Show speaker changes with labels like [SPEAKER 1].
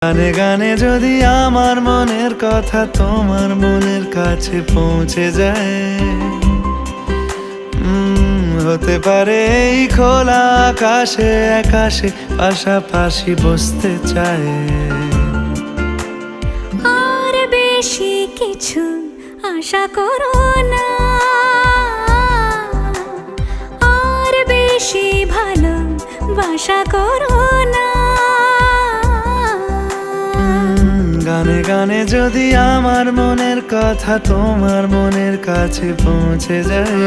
[SPEAKER 1] গানে গানে যদি আমার মনের কথা তোমার মনের কাছে পৌঁছে যায়, হতে পারে এই খোলা আকাশে আকাশে পাশাপাশি বসতে চায়।
[SPEAKER 2] আর বেশি কিছু আশা করো না, আর বেশি ভালোবাসা করো না।
[SPEAKER 1] গানে গানে যদি আমার মনের কথা তোমার মনের কাছে পৌঁছে যায়।